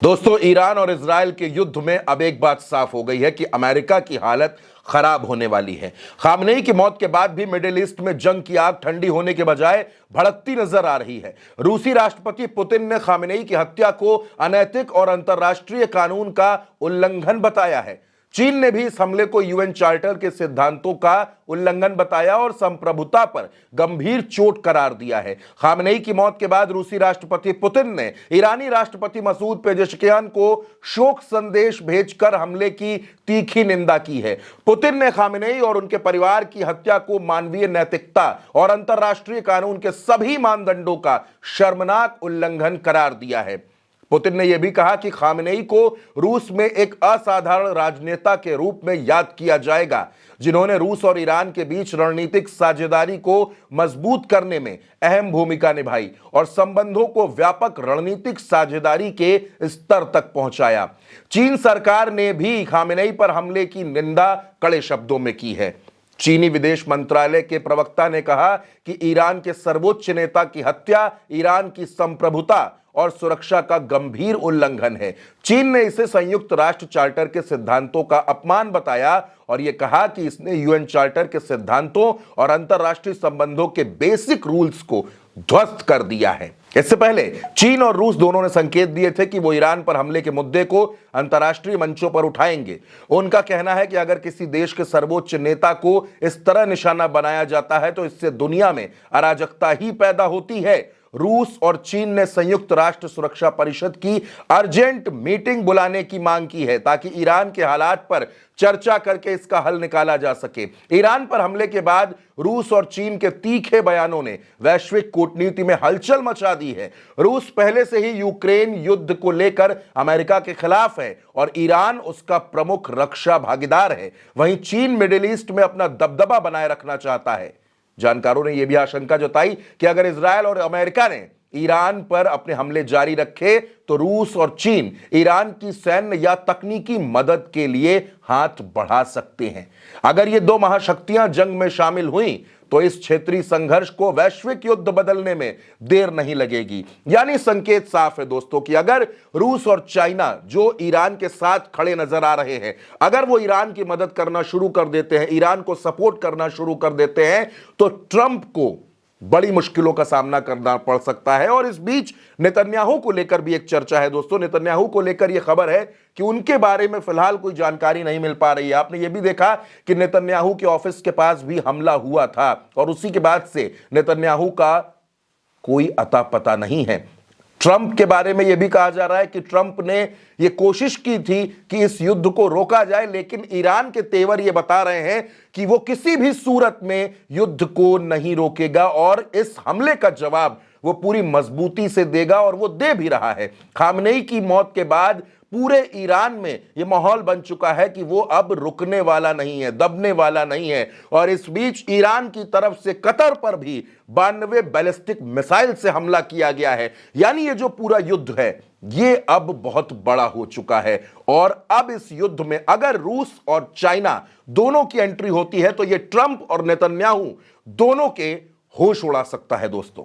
दोस्तों, ईरान और इजराइल के युद्ध में अब एक बात साफ हो गई है कि अमेरिका की हालत खराब होने वाली है। खामनेई की मौत के बाद भी मिडिल ईस्ट में जंग की आग ठंडी होने के बजाय भड़कती नजर आ रही है। रूसी राष्ट्रपति पुतिन ने खामनेई की हत्या को अनैतिक और अंतर्राष्ट्रीय कानून का उल्लंघन बताया है। चीन ने भी इस हमले को यूएन चार्टर के सिद्धांतों का उल्लंघन बताया और संप्रभुता पर गंभीर चोट करार दिया है। खामनेई की मौत के बाद रूसी राष्ट्रपति पुतिन ने ईरानी राष्ट्रपति मसूद पेजेश्कियान को शोक संदेश भेजकर हमले की तीखी निंदा की है। पुतिन ने खामनेई और उनके परिवार की हत्या को मानवीय नैतिकता और अंतर्राष्ट्रीय कानून के सभी मानदंडों का शर्मनाक उल्लंघन करार दिया है। पुतिन ने यह भी कहा कि खामनेई को रूस में एक असाधारण राजनेता के रूप में याद किया जाएगा, जिन्होंने रूस और ईरान के बीच रणनीतिक साझेदारी को मजबूत करने में अहम भूमिका निभाई और संबंधों को व्यापक रणनीतिक साझेदारी के स्तर तक पहुंचाया। चीन सरकार ने भी खामनेई पर हमले की निंदा कड़े शब्दों में की है। चीनी विदेश मंत्रालय के प्रवक्ता ने कहा कि ईरान के सर्वोच्च नेता की हत्या ईरान की संप्रभुता और सुरक्षा का गंभीर उल्लंघन है। चीन ने इसे संयुक्त राष्ट्र चार्टर के सिद्धांतों का अपमान बताया और यह कहा कि इसने यूएन चार्टर के सिद्धांतों और अंतर्राष्ट्रीय संबंधों के बेसिक रूल्स को ध्वस्त कर दिया है। इससे पहले चीन और रूस दोनों ने संकेत दिए थे कि वो ईरान पर हमले के मुद्दे को अंतर्राष्ट्रीय मंचों पर उठाएंगे। उनका कहना है कि अगर किसी देश के सर्वोच्च नेता को इस तरह निशाना बनाया जाता है तो इससे दुनिया में अराजकता ही पैदा होती है। रूस और चीन ने संयुक्त राष्ट्र सुरक्षा परिषद की अर्जेंट मीटिंग बुलाने की मांग की है ताकि ईरान के हालात पर चर्चा करके इसका हल निकाला जा सके। ईरान पर हमले के बाद रूस और चीन के तीखे बयानों ने वैश्विक कूटनीति में हलचल मचा दी है। रूस पहले से ही यूक्रेन युद्ध को लेकर अमेरिका के खिलाफ है और ईरान उसका प्रमुख रक्षा भागीदार है। वहीं चीन मिडिल ईस्ट में अपना दबदबा बनाए रखना चाहता है। जानकारों ने यह भी आशंका जताई कि अगर इजरायल और अमेरिका ने ईरान पर अपने हमले जारी रखे तो रूस और चीन ईरान की सैन्य या तकनीकी मदद के लिए हाथ बढ़ा सकते हैं। अगर ये दो महाशक्तियां जंग में शामिल हुई तो इस क्षेत्रीय संघर्ष को वैश्विक युद्ध बदलने में देर नहीं लगेगी। यानी संकेत साफ है दोस्तों कि अगर रूस और चाइना, जो ईरान के साथ खड़े नजर आ रहे हैं, अगर वो ईरान की मदद करना शुरू कर देते हैं, ईरान को सपोर्ट करना शुरू कर देते हैं, तो ट्रंप को बड़ी मुश्किलों का सामना करना पड़ सकता है। और इस बीच नेतन्याहू को लेकर भी एक चर्चा है दोस्तों। नेतन्याहू को लेकर यह खबर है कि उनके बारे में फिलहाल कोई जानकारी नहीं मिल पा रही है। आपने यह भी देखा कि नेतन्याहू के ऑफिस के पास भी हमला हुआ था और उसी के बाद से नेतन्याहू का कोई अता पता नहीं है। ट्रंप के बारे में यह भी कहा जा रहा है कि ट्रंप ने यह कोशिश की थी कि इस युद्ध को रोका जाए, लेकिन ईरान के तेवर यह बता रहे हैं कि वो किसी भी सूरत में युद्ध को नहीं रोकेगा और इस हमले का जवाब वो पूरी मजबूती से देगा और वो दे भी रहा है। खामनेई की मौत के बाद पूरे ईरान में यह माहौल बन चुका है कि वो अब रुकने वाला नहीं है, दबने वाला नहीं है। और इस बीच ईरान की तरफ से कतर पर भी 92 बैलिस्टिक मिसाइल से हमला किया गया है। यानी ये जो पूरा युद्ध है ये अब बहुत बड़ा हो चुका है और अब इस युद्ध में अगर रूस और चाइना दोनों की एंट्री होती है तो ये ट्रंप और नेतन्याहू दोनों के होश उड़ा सकता है दोस्तों।